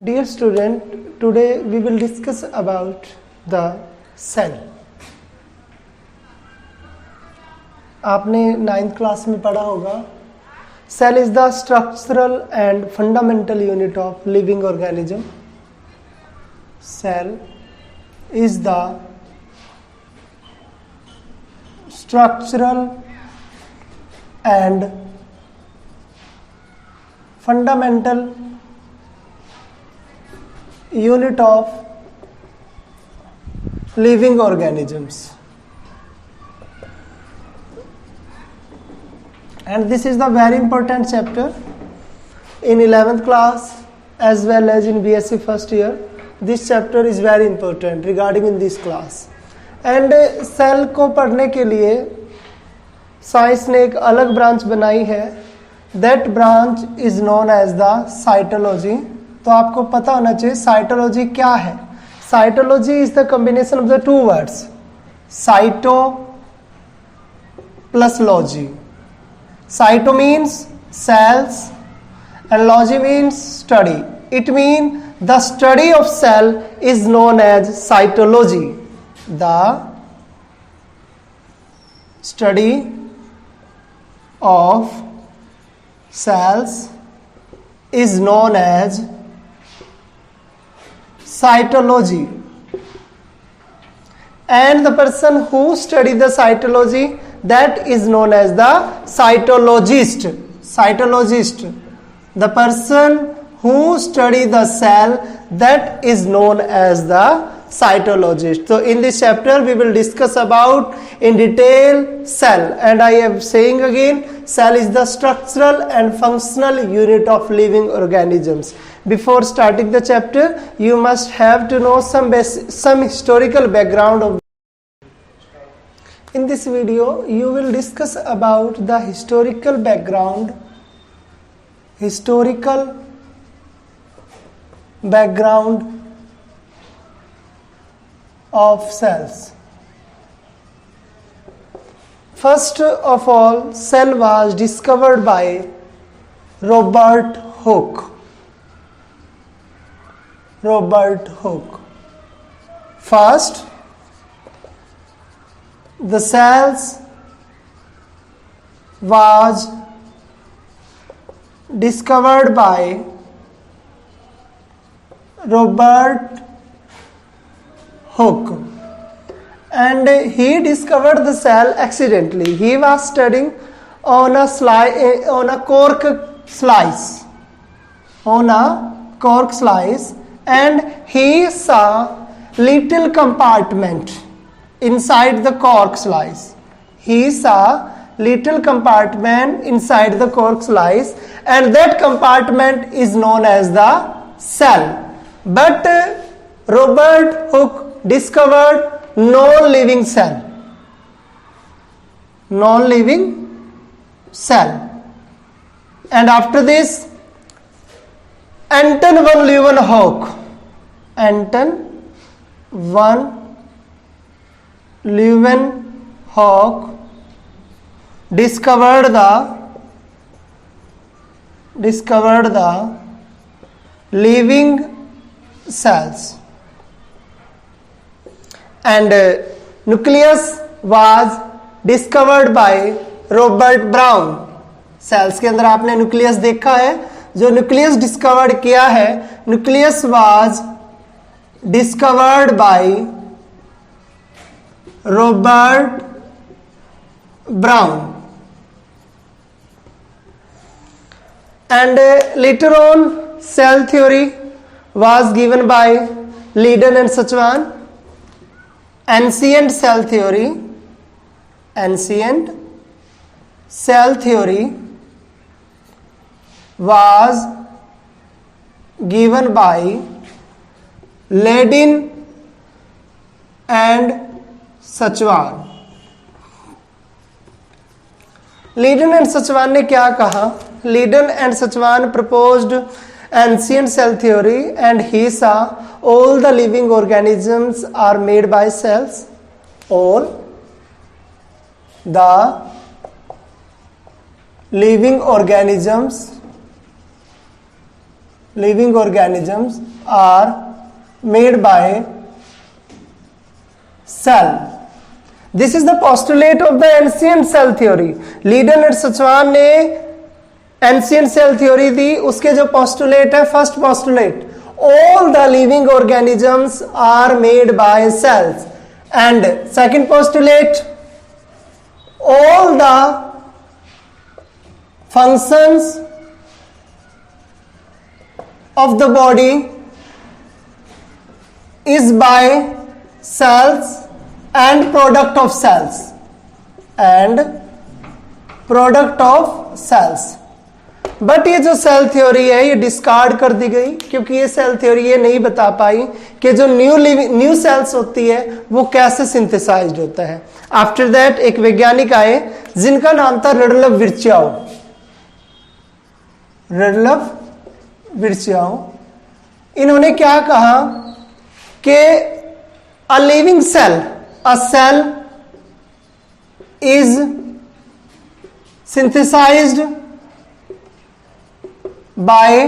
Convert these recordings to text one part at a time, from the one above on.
Dear student, today we will discuss about the cell. आपने 9th class में पढ़ा होगा. Cell is the structural and fundamental unit of living organism. Cell is the structural and fundamental unit of living organisms, and this is the very important chapter in 11th class as well as in BSc first year. This chapter is very important regarding in this class. And cell को पढ़ने के लिए science ने एक अलग branch बनाई है. That branch is known as the cytology. तो आपको पता होना चाहिए साइटोलॉजी क्या है. Cytology is the combination of the two words cyto plus logy. Cyto means cells and logy means study. It means the study of cell is known as cytology. The study of cells is known as cytology, and the person who study the cytology, that is known as the cytologist. Cytologist, the person who study the cell, that is known as the cytologist. So in this chapter we will discuss about in detail cell, and I am saying again, cell is the structural and functional unit of living organisms. Before starting the chapter, you must have to know some historical background of. In this video you will discuss about the historical background of cells. First of all, cell was discovered by Robert Hooke. First, the cells was discovered by Robert Hooke, and he discovered the cell accidentally. He was studying on a cork slice, and he saw little compartment inside the cork slice. And that compartment is known as the cell. But Robert Hooke discovered non-living cell. And after this, Anton van Leeuwenhoek discovered the living cells, and nucleus was discovered by Robert Brown. Cells के अंदर आपने nucleus देखा है. जो nucleus discovered किया है, nucleus was discovered by Robert brown, and later on cell theory was given by Leiden and Schwann. Ancient cell theory was given by Leiden and Schwann. Leiden and Schwann ने क्या कहा? Leiden and Schwann proposed ancient cell theory, and he saw all the living organisms are made by cells. All the living organisms living organisms are made by cell. This is the postulate of the ancient cell theory. Schleiden and Schwann ने ancient cell theory दी. उसके जो postulate है, first postulate, all the living organisms are made by cells. And second postulate, all the functions of the body is by cells and product of cells. But ये जो cell theory है ये discard कर दी गई, क्योंकि ये cell theory ये नहीं बता पाई कि जो न्यू सेल्स होती है वो कैसे सिंथेसाइज्ड होता है. आफ्टर दैट एक वैज्ञानिक आए जिनका नाम था रडलफ विर्चाओ. इन्होंने क्या कहा कि a living cell, a cell is synthesized by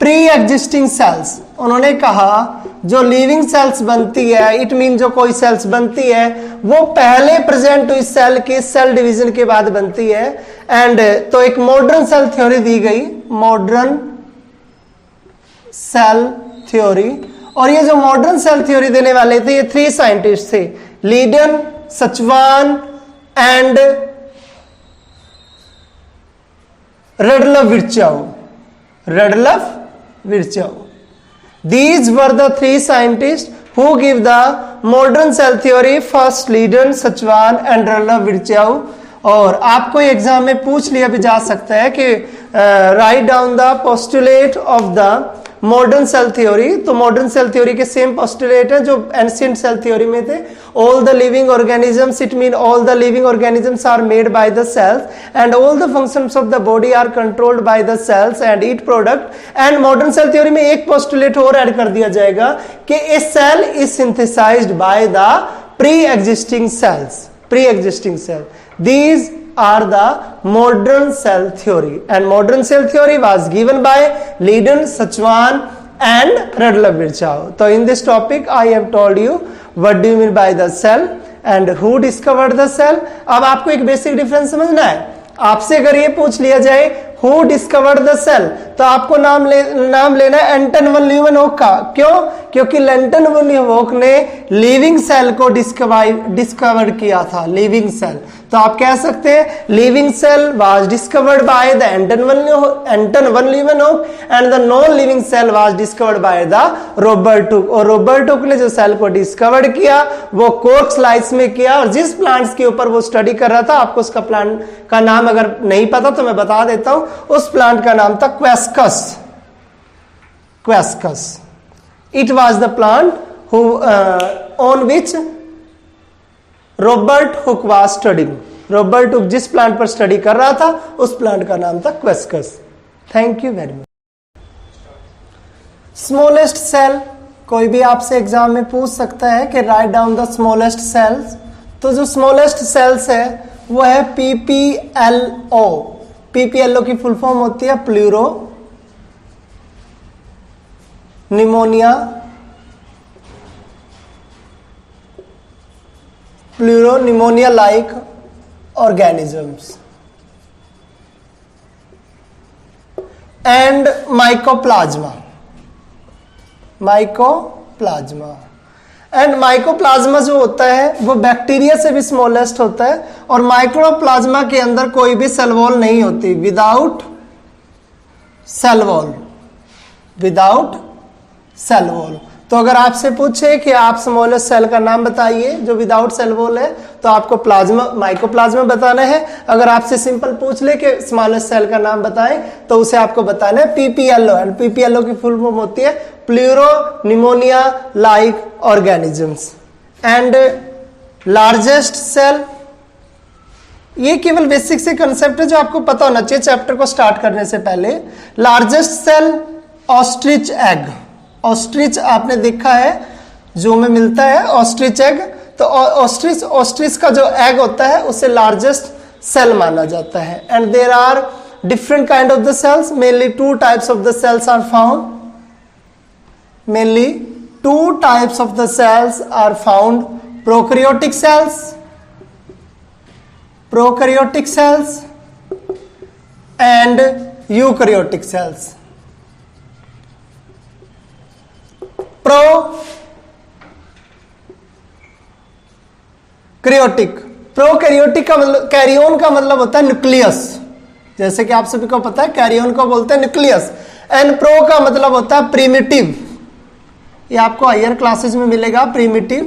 pre existing cells. उन्होंने कहा जो लिविंग सेल्स बनती है, इट मीन जो कोई सेल्स बनती है वो पहले प्रेजेंट हुई सेल के सेल डिवीजन के बाद बनती है. एंड तो एक मॉडर्न सेल थ्योरी दी गई, मॉडर्न सेल थ्योरी. और ये जो मॉडर्न सेल थ्योरी देने वाले थे ये 3 साइंटिस्ट थे, लीडन, Schwann and Rudolf विर्चाओ. These were the 3 scientists who give the modern cell theory. First Schleiden, Schwann and Rudolf Virchow. और आपको एग्जाम में पूछ लिया भी जा सकता है कि write down the postulate of the modern cell theory. तो मॉडर्न सेल थ्योरी के सेम पोस्टुलेट है जो एंशिएंट सेल थ्योरी में थे. All the living organisms, it mean all the living organisms are made by the cells and all the functions of the body are controlled by the cells and it product. And modern cell theory में एक postulate और add कर दिया जाएगा कि ए cell is synthesized by the pre existing cells. These are the modern cell theory, and modern cell theory was given by Leiden, Sachwan and Rudolf Virchow. So in this topic I have told you what do you mean by the cell and who discovered the cell. अब आपको एक basic difference समझना है. आपसे अगर ये पूछ लिया जाए हु डिस्कवर्ड द सेल, तो आपको नाम लेना है एंटन वन ल्यूवेनहोक का. क्यों? क्योंकि एंटन वन ल्यूवेनहोक ने लिविंग सेल को डिस्कवर किया था. लिविंग सेल, तो आप कह सकते हैं living cell was discovered by the Anton van Leeuwenhoek and the non living cell was discovered by the Robert Hooke. और रॉबर्ट हुक ने जो सेल को डिस्कवर किया वो कोर्क स्लाइस में किया. और जिस प्लांट्स के ऊपर वो स्टडी कर रहा था, आपको उसका प्लांट का नाम अगर नहीं पता तो मैं बता देता हूं. उस प्लांट का नाम था Quercus. It was the plant on which Robert Hooke was studying. Robert Hooke जिस प्लांट पर स्टडी कर रहा था उस प्लांट का नाम था Quercus. Thank you very much. Smallest cell, कोई भी आपसे एग्जाम में पूछ सकता है कि write down the smallest cells. तो जो स्मॉलेस्ट सेल्स है वो है PPLO. PPLO की फुल फॉर्म होती है pleuro pneumonia like organisms and mycoplasma. And mycoplasma जो होता है वो बैक्टीरिया से भी स्मॉलेस्ट होता है. और माइक्रोप्लाज्मा के अंदर कोई भी सेल वॉल नहीं होती. Without cell wall. तो अगर आपसे पूछे कि आप स्मॉलेस्ट सेल का नाम बताइए जो विदाउट सेल वॉल है, तो आपको माइकोप्लाज्मा बताना है. अगर आपसे सिंपल पूछ ले कि स्मॉलेस्ट सेल का नाम बताएं, तो उसे आपको बताना है PPLO. एंड PPLO की फुल फॉर्म होती है pleuro pneumonia like organisms. And largest cell, ये केवल बेसिक से कंसेप्ट है जो आपको पता होना चाहिए चैप्टर को स्टार्ट करने से पहले. Largest cell ostrich egg. Ostrich आपने देखा है जो में मिलता है ऑस्ट्रिच एग. तो ऑस्ट्रिच का जो एग होता है उसे लार्जेस्ट सेल माना जाता है. And there are different kind of the cells. Mainly two types of the cells are found. Mainly two types of the cells are found. Prokaryotic cells and eukaryotic cells. Prokaryotic का मतलब, कैरियोन का मतलब होता है nucleus, जैसे कि आप सभी को पता है कैरियोन को बोलते हैं न्यूक्लियस। एंड प्रो का मतलब होता है प्रिमिटिव, ये आपको हायर क्लासेस में मिलेगा प्रिमिटिव।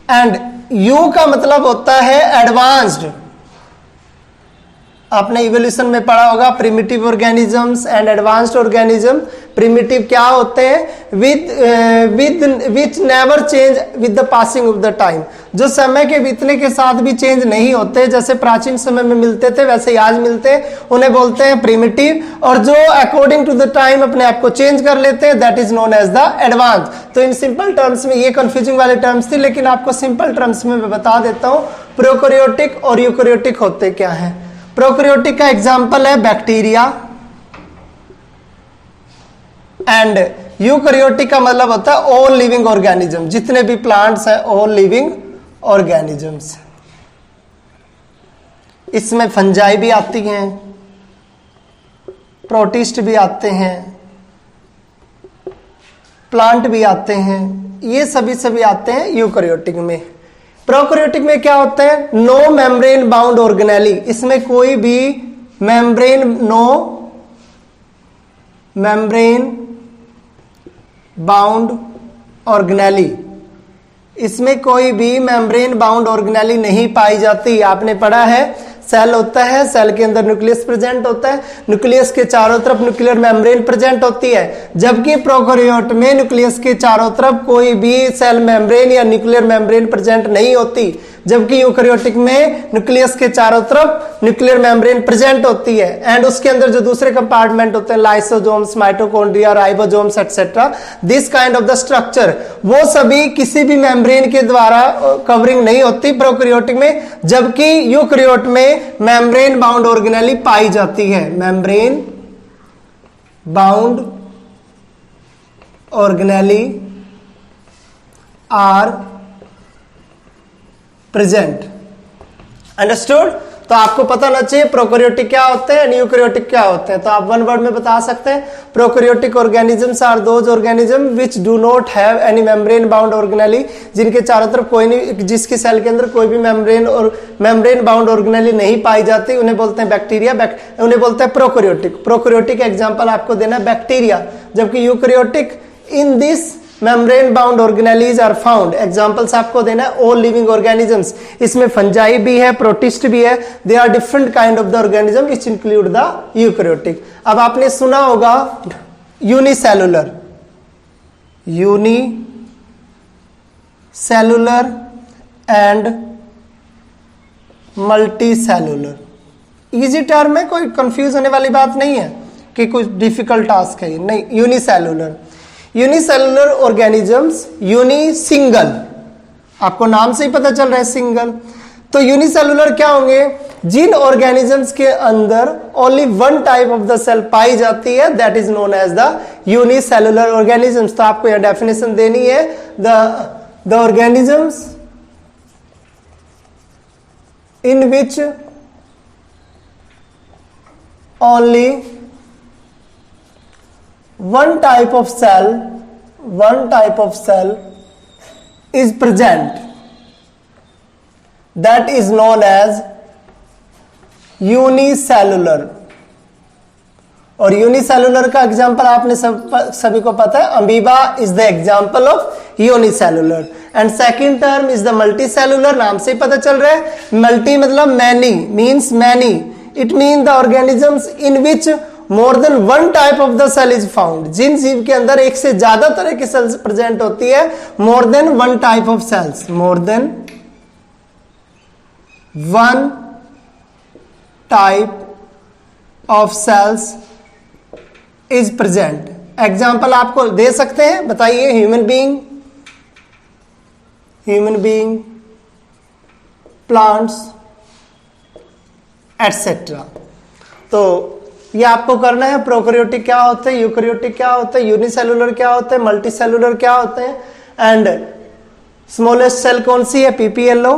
एंड यू का मतलब होता है एडवांस्ड, आपने इवोल्यूशन में पढ़ा होगा primitive organisms and advanced organism. Primitive क्या होते हैं? Which never change with the passing of the time, जो समय के बीतने के साथ भी चेंज नहीं होते, जैसे प्राचीन समय में मिलते थे वैसे ही आज मिलते, उन्हें बोलते हैं प्रिमिटिव। और जो अकॉर्डिंग टू द टाइम अपने आप को चेंज कर लेते हैं, that is known as the advance. तो इन सिंपल टर्म्स में, ये कंफ्यूजिंग वाले टर्म्स थी, लेकिन आपको सिंपल टर्म्स में मैं बता देता हूं प्रोकैरियोटिक और यूकैरियोटिक होते क्या है। प्रोकैरियोटिक का एग्जांपल है बैक्टीरिया, एंड यूकैरियोटिक का मतलब होता है ऑल लिविंग ऑर्गेनिज्म, जितने भी प्लांट्स हैं ऑल लिविंग ऑर्गेनिजम्स। इसमें फंजाई भी आती हैं, प्रोटिस्ट भी आते हैं, प्लांट भी आते हैं, ये सभी आते हैं यूकैरियोटिक में। प्रोकैरियोटिक में क्या होता है? नो मेम्ब्रेन बाउंड ऑर्गेनेली, इसमें कोई भी नो मेम्ब्रेन बाउंड ऑर्गेनेली, इसमें कोई भी मेम्ब्रेन बाउंड ऑर्गेनेली नहीं पाई जाती। आपने पढ़ा है सेल होता है, सेल के अंदर न्यूक्लियस प्रेजेंट होता है, न्यूक्लियस के चारों तरफ न्यूक्लियर मेम्ब्रेन प्रेजेंट होती है, जबकि प्रोकैरियोट में न्यूक्लियस के चारों तरफ कोई भी सेल मेम्ब्रेन या न्यूक्लियर मेम्ब्रेन प्रेजेंट नहीं होती, जबकि यूकैरियोटिक में न्यूक्लियस के चारों तरफ न्यूक्लियर मेम्ब्रेन प्रेजेंट होती है। एंड उसके अंदर जो दूसरे कंपार्टमेंट होते हैं, lysosomes, mitochondria, ribosomes etcetera, this kind of the structure, वो सभी किसी भी मेम्ब्रेन के द्वारा कवरिंग नहीं होती प्रोकैरियोटिक में, जबकि यूकैरियोट में मेम्ब्रेन बाउंड ऑर्गेनेली पाई जाती है। Membrane bound organelle are present. Understood? तो आपको पता ना चाहिए प्रोकैरियोटिक क्या होते हैं, यूकैरियोटिक क्या होते हैं। तो आप वन वर्ड में बता सकते हैं, prokaryotic organisms are those organism which do not have any membrane bound organelle, जिनके चारों तरफ कोई नहीं, जिसकी सेल के अंदर कोई भी मेम्ब्रेन बाउंड ऑर्गेनेली नहीं पाई जाती, उन्हें बोलते हैं बैक्टीरिया, उन्हें बोलते हैं प्रोकैरियोटिक। प्रोकैरियोटिक एग्जाम्पल आपको देना है बैक्टीरिया, जबकि eukaryotic in this membrane bound organelles are found. Examples आपको देना है ऑल लिविंग ऑर्गेनिजम्स, इसमें फंजाई भी है, प्रोटिस्ट भी है, they are different kind of the organism which include the eukaryotic. अब आपने सुना होगा unicellular and multicellular. Easy term है, कोई कंफ्यूज होने वाली बात नहीं है कि कुछ डिफिकल्ट टास्क है, नहीं। यूनिसेलुलर ऑर्गेनिजम्स, सिंगल, आपको नाम से ही पता चल रहा है सिंगल। तो यूनिसेलुलर क्या होंगे? जिन ऑर्गेनिजम्स के अंदर only one type of the cell पाई जाती है, that is known as the unicellular organisms. तो आपको यह डेफिनेशन देनी है, the organisms in which only one type of cell is present, that is known as unicellular। और यूनिसेलुलर का एग्जांपल आपने सभी को पता है, amoeba is the example of unicellular. And second term is the multicellular, नाम से ही पता चल रहा है, मल्टी मतलब many, means many, it mean the organisms in which more than one type of the cell is found. जिन जीव के अंदर एक से ज्यादा तरह की सेल्स प्रेजेंट होती है, more than one type of cells, more than one type of cells is present. Example आपको दे सकते हैं, बताइए। Human being, plants etcetera. तो ये आपको करना है। प्रोकैरियोटिक क्या होते हैं, यूकैरियोटिक क्या होते हैं, यूनिसेलुलर क्या होते हैं, मल्टीसेलुलर क्या होते हैं, एंड स्मॉलेस्ट सेल कौन सी है, PPLO,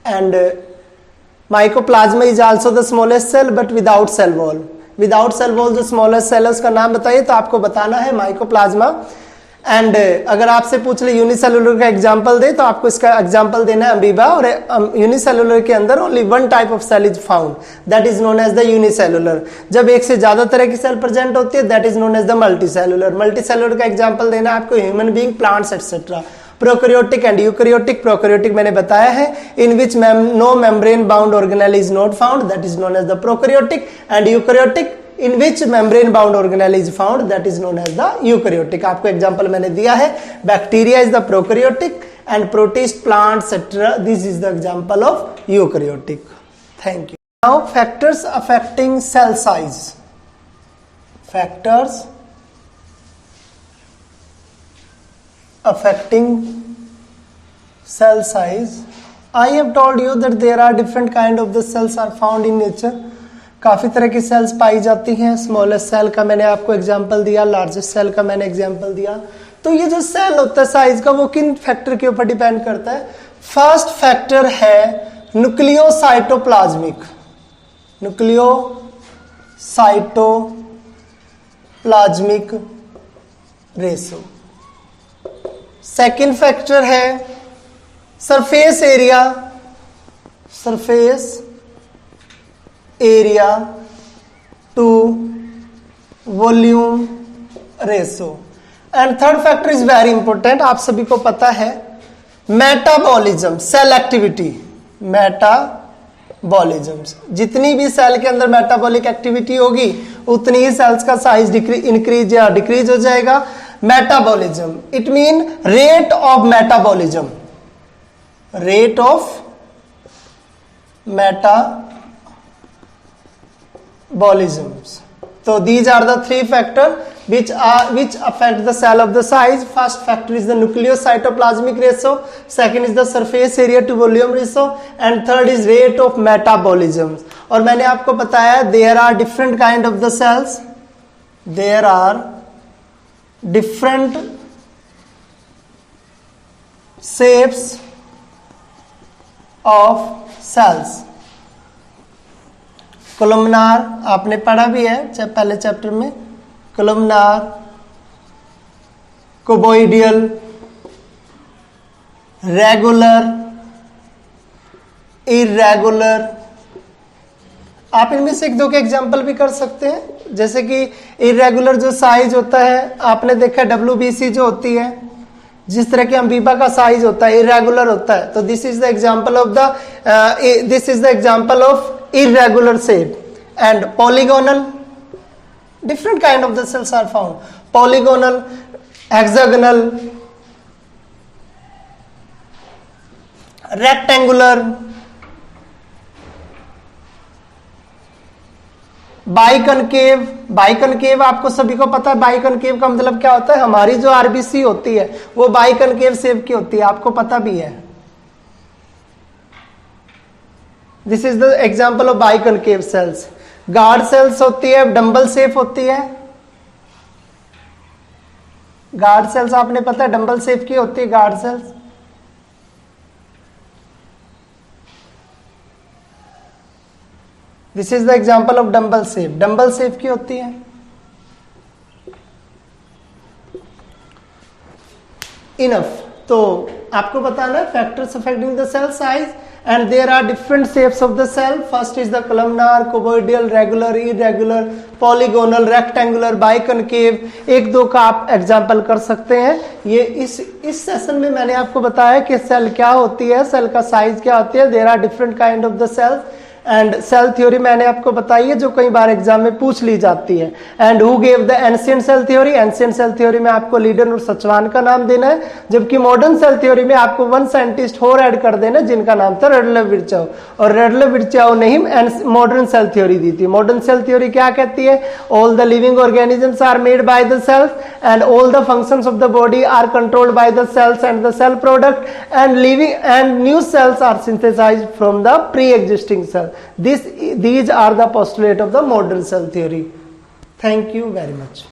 and mycoplasma is also the smallest cell but without cell wall. Without cell wall जो स्मॉलेस्ट सेल है उसका नाम बताइए, तो आपको बताना है माइकोप्लाज्मा। एंड अगर आपसे पूछ ले यूनिसेलुलर का एग्जांपल दे, तो आपको इसका एग्जांपल देना है अमीबा, और यूनिसेलुलर के अंदर only one type of cell is found, that is known as the unicellular. जब एक से ज्यादा तरह की सेल प्रेजेंट होती है, that is known as the multicellular. Multicellular का एग्जांपल देना है आपको human being, plants etcetera. Prokaryotic and eukaryotic, prokaryotic मैंने बताया है, in which no membrane bound organelle is not found, that is known as the prokaryotic, and eukaryotic in which membrane bound organelle is found, that is known as the eukaryotic। आपको example मैंने दिया है, bacteria is the prokaryotic and protist, plants etcetera, this is the example of eukaryotic. Thank you. Now factors affecting cell size. Factors affecting cell size. I have told you that there are different kind of the cells are found in nature। काफी तरह की sales पाई जाती हैं। Smallest cell का मैंने आपको example दिया, largest cell का मैंने एग्जांपल दिया। तो ये जो सेल होता है साइज का, वो किन फैक्टर के ऊपर डिपेंड करता है? फर्स्ट फैक्टर है nucleocytoplasmic, nucleocytoplasmic ratio. Second factor है surface area, surface area to volume ratio. And third factor is very important, आप सभी को पता है, मेटाबॉलिज्म, सेल एक्टिविटी। मेटाबॉलिज्म, जितनी भी सेल के अंदर मेटाबॉलिक एक्टिविटी होगी उतनी ही सेल्स का साइज इंक्रीज या डिक्रीज हो जाएगा। Metabolism it mean rate of metabolism, rate of metabolisms। So these are the three factors which affect the cell of the size। First factor is the nucleocytoplasmic ratio, second is the surface area to volume ratio, and third is rate of metabolism। और मैंने आपको बताया there are different kind of the cells, there are different shapes of cells। Columnar आपने पढ़ा भी है पहले chapter में, कोलमनार, कुबोइडियल, रेगुलर, इरेगुलर। आप इनमें से एक दो के एग्जांपल भी कर सकते हैं, जैसे कि इरेगुलर जो साइज होता है, आपने देखा WBC जो होती है, जिस तरह के अमीबा का साइज होता है इरेगुलर होता है, तो this is the example of irregular shape। and polygonal, different kind of the cells are found, polygonal, hexagonal, rectangular, biconcave. Biconcave आपको सभी को पता है, बाइकनकेव का मतलब क्या होता है? हमारी जो आरबीसी होती है वो बाइकनकेव शेप की होती है, आपको पता भी है। This is the example of biconcave cells. Guard cells होती है, डंबल शेप होती है। गार्ड सेल्स आपने पता है डंबल शेप की होती है, guard cells. This is the example of dumbbell shape, dumbbell shape की होती है। इनफ। तो आपको बताना है factors affecting the cell size, and there are different shapes of the cell। first is the columnar, cuboidal, regular, irregular, polygonal, rectangular, biconcave। एक दो का आप एग्जांपल कर सकते हैं। ये इस सेशन में मैंने आपको बताया कि सेल क्या होती है, सेल का साइज क्या होती है। there are different kind of the cells and cell theory मैंने आपको बताई है जो कई बार एग्जाम में पूछ ली जाती है। And who gave the ancient cell theory? Ancient cell theory में आपको लीडन और सचवान का नाम देना है, जबकि मॉडर्न सेल थ्योरी में आपको वन साइंटिस्ट और ऐड कर देना जिनका नाम था रेडले विर्चाओ। और रेडले विर्चाओ ने ही मॉडर्न सेल थ्योरी दी थी। मॉडर्न सेल थ्योरी क्या कहती है? All the living organisms are made by the cells and all the functions of the body are controlled by the cells and the cell product and living and new cells are synthesized from the pre existing cell. These are the postulate of the modern cell theory. Thank you very much.